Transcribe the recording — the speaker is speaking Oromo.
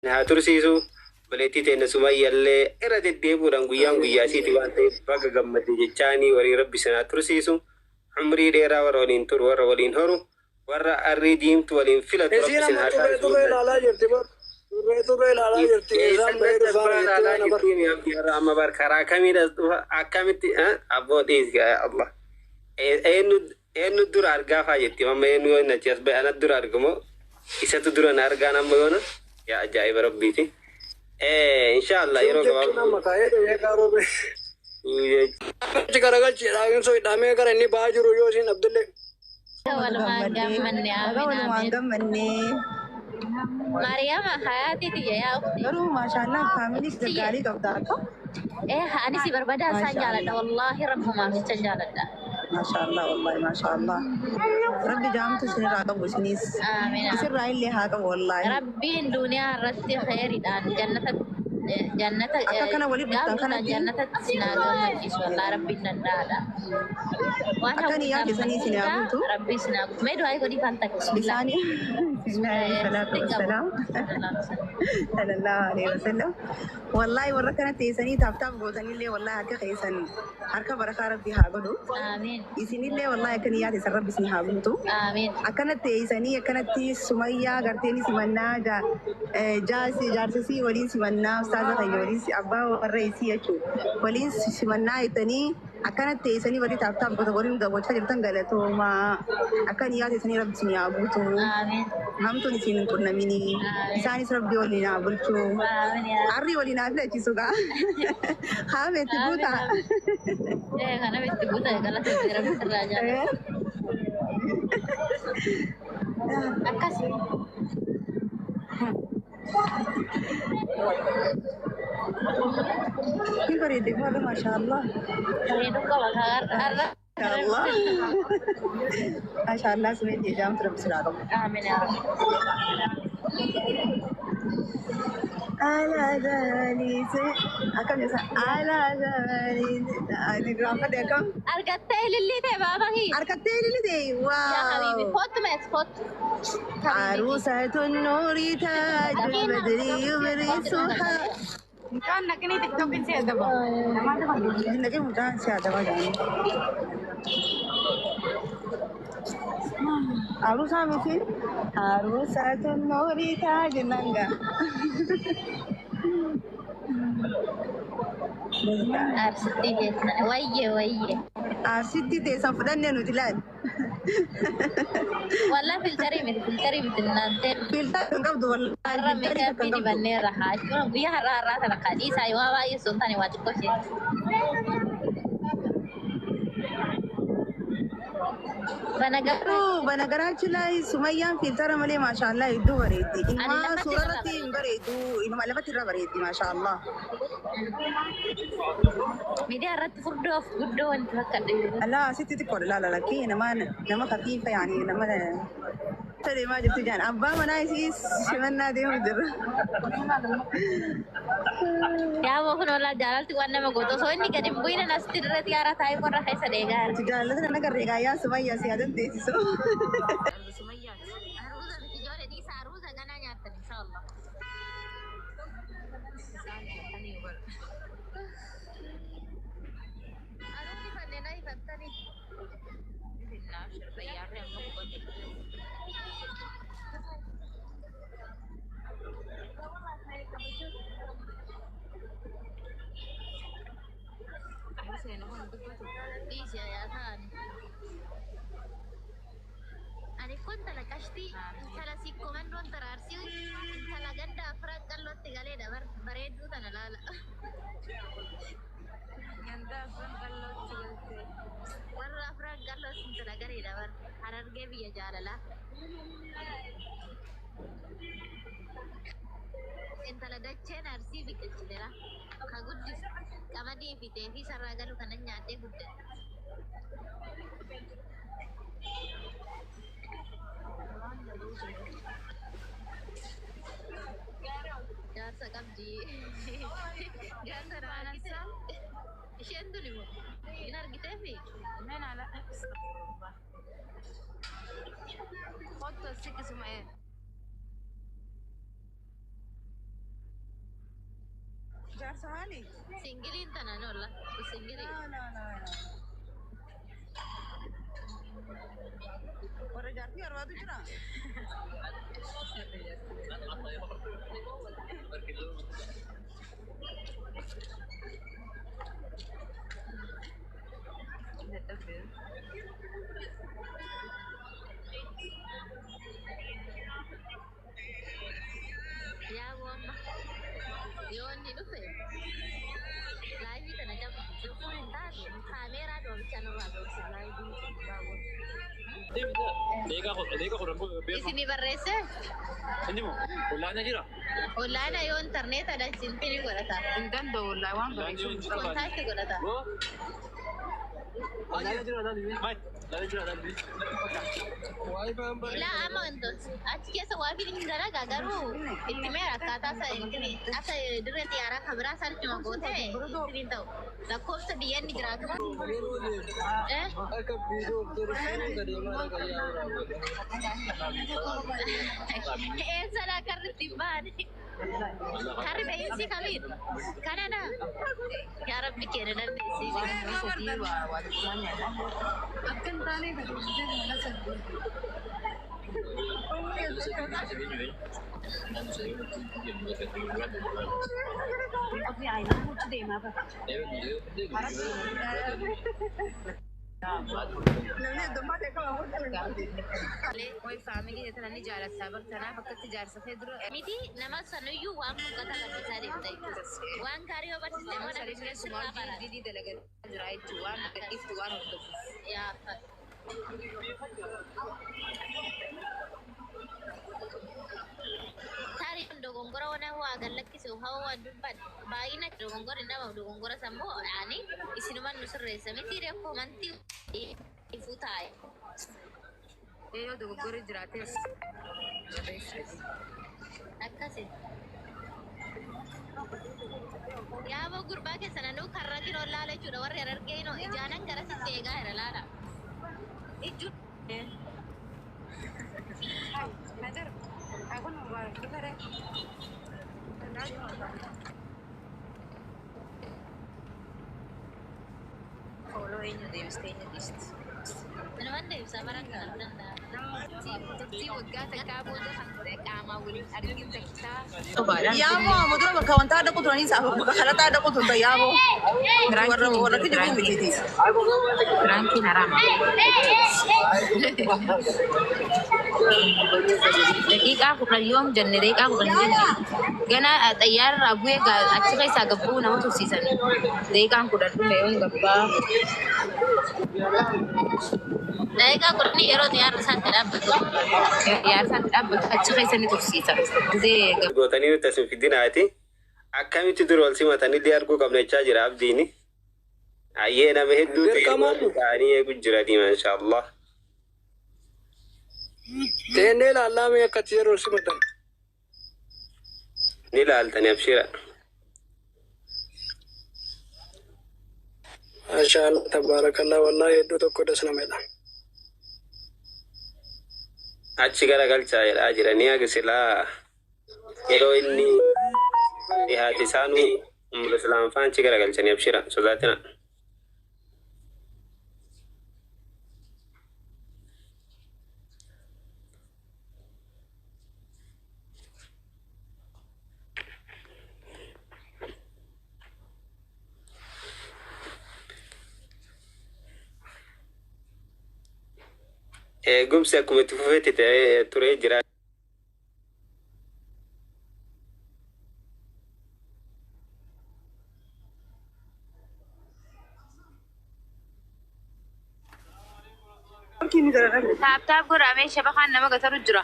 tursiisu baleetti teenne sumayya illee irra deddeebi'uudhaan guyyaan guyyaasiiti waan ta'eef baga gammadde jechaanii walii rabbi sanaa tursiisu umrii dheeraa warra waliin turu warra waliin horu warra arrii diimtu waliin filatu rabbi sin haa taasisu. Amma bar karaa kamiidhas dhufa akkamitti abbootiis Allah eenyu dura argaafaa jetti amma eenyu yoo inni as ba'e anat dura argamoo isatu dura na argaan amma yoona yaa ajaa'iba rabbiiti. Inshallah yeroo gabaabaa garagalchi dhaabin soo hidhamee gara inni ba'aa jiru yoo isin Abdullee. Walumaan gammannee. Mariama hayati ya ukhti. Garuu maashaallah faamilis gaggaarii qabda akka. Ani si barbada san jaaladha wallahi rabbuma fi jaaladha. Maashaallah wallahi maashaallah. Rabbi jaamtu sinirraa qabu isinis. Amiin. Isirraa illee haa qabu wallahi. Rabbiin duniyaa irratti khayriidhaan jannata akka kana waliin dhuftan kana jannata sinaaga majisu wallahi rabbiin dandaadha. Akkani yaade sanii sinaaguutu. Rabbi sinaagu. Mee du'aa godhi kan takku. Bisaanii. Salatu wassalam. Sallallahu alaihi wasallam. Wallahi warra kana teessanii taaftaaf gootanillee wallahi harka keessan harka barakaa rabbi haa godhu. Amiin. Isinillee wallahi akkani yaade san rabbi isin haa guutu. Amiin. Akkanatti teessanii akkanatti sumayyaa garteen simannaa jaarsisii waliin simannaa ustaaza kayya waliin abbaa warra isii jechuudha. Waliin simannaa jettanii akkanatti teessanii warri taaftaaf goota waliin daawwachaa jirtan galatoomaa. Akkani yaade sanii rabbi isin haa guutu. Amiin. Hamtuun isin hin qunnamini. Isaanis rabbi waliin haa bulchu. Arri waliin haa filachiisu gaa. Haa beetti guuta. Kana beetti guuta galata rabbi irraa jaalladha. Akkasii. Ini bareedee maala maashaallah. Bareedu qaba har'a. Allah. Maashaallah sunis jedhamu tura bisiraa qabu. Amiin yaa rabbi. Ala zaalise akkam jessa ala zaalise ani gaafadhe akkam Argattee ilillii ta'e baaba hii. harkattee ililite Yaa habibi waaw. kootu mees kootu. عروسة النور تاج البدر يبرسها كان نكني تيك توك انت ادبا لكن مدان سيادة ما جاني عروسة مثل عروسة النور تاج النانجا Arsitti jechuudha. Wayye. ستي تيسان فدني نوتلان Wallah filtarii miti naantee. فيلتا كان قبض والله Har'a meeqaafi dibannee rahaa. Guyyaa har'aa kana kadhiisaa yoo baay'ee sun taane waa xiqqoo ishee. Bana gabbaa. bana garaachi laay sumayyaan filtara malee maashaallah hedduu bareeddi. Ilmaa suurarratti hin bareedu, ilma lafatti irra bareeddi maashaallah. Miidiyaa irratti furdoof guddoo wanti fakkadhe. Allah sitti xiqqoodha laala lakkee nama kafiifa yaani nama deemaa jirtu jaan abbaa manaa isiis shimannaa deemu jirra. Yaa moo kun oolaa jaalalti waan nama gootu osoo inni gadi hin bu'iin asitti irratti yaaraa taa'ee qorra keessa deegaa jira. Jaallatni na nagarree gaayyaa sumayyaa si yaadan teessisu. Aruuza miti ijoollee dhiisaa aruuza ganaa nyaattan inshallah. Aruuzi fanneen ifattanii. Bismillah shirbayyaarree amma kubbatti. Diisi ayaa ta'ani. Ani kun talaqashtii intala sikkomandoon taraarsii intala ganda afran qallootti galee bareedduu tana laala. Ganda afran qallootti galte. Warra afran qallootti intala garee dabar harargee biyya jaalalaa. Intala dacheen arsii biqilchitera. Ka guddis qamadii fitee fi sarraa galu kanan nyaatee guddate. Jaarsa qabdi. Jaarsa raanasa. Isheen tuni moo hin argitee fi من على خط السكس ما Jaarsahani? Singiliin tanaan olla. Singilii. No. Warra jaartii arbaatu jira? Yaa woomma. Yoo inni dhufe laayivii kana qabu cufuun hin taatu kaameeraa dhoomichaan irraa dhoomsa laayivii baawwan. Isinii barreesse? Onlaayina yoo intarneetadha isinii godhata. Hin danda'u wallahi waan bareedu. Kontaakti godhata. Ilaa amma wantoota achi keessa waa fi hin dalagaa garuu itti meera akkaataa akka dirree xiyyaaraa kan biraa isaanitti makootee ittiin ta'u lakkoofsa biyya inni jiraatu. Eessadhaa karri ittiin baane karri beeksisi kamiin kanadha. Yaa Rabbi keenya dandeessii. Akka hin taane ofii aayinaa nuti deemaa bara. Way faamilii tan ni jaalata bartanaaf akkatti jaarsatee dura Miti nama sanuyyuu waan mul'ata barsiisaa deemta jechuudha. Waan gaarii yoo barsiiste mana sumaa didii dalagaa jira jechuudha waan gadhiiftu waan hordofu. yaa taariin dogongora wana waa gallakkise hawa waa dubban baay'ina dogongora nama dogongora sammuu ani isinuman nu sirreessa miti reekko manti ifuu taa'e. Yoo dogoggorri jiraates Akkasi. Yaaboo gurbaa keessa nanuu karra jiroo laala jechuudha warri argeenoo ijaanan gara sitti eegaa jira laala. Ijju. Najar, aku nunggu kita deh. Follow ini deh, stay ini list. Naman din sa barang dandaa. Si waggaa takkaa booda kan qaamaa waliin argite kita. Yaaboo mudura bakka wantaa dhaqu turanii isaa bakka kalataa dhaqu turta yaaboo. Warra kijibuu mitiiti. Ranking haram. Daqiiqaa kudhan yoom jenne daqiiqaa kudhan jenne gana xayyaarra bu'ee achi keessaa gabbuu nama tursiisan daqiiqaan kudhan dhume yoom gabbaa. Daqiiqaa kudhanii yeroo xiyyaarri isaatti dhaabbatu. Xiyyaarri isaatti dhaabbatu achi keessa ni tursiisan. Gootanii nuti as hin fidinaati. Akkamitti dur wal simatanii illee arguu qabna jechaa jira abdiini. Ayyee nama hedduu ta'anii eegu jiranii maashaallah. Teennee ilaallaame akkatti yeroo simatan. Ni ilaaltanii abshira. Maashaallah tabaarakallaa wallaahi hedduu tokko dasnamedha. Achi garagalchaa jedhaa jiranii agarsiisaa yeroo inni dhihaati isaanuu umra islaamfaa achi garagalchanii abshira sodaatina. Gumsi akkuma itti fufeetti ta'ee turee jira. Taap godhamee shabakaan nama gataru jira.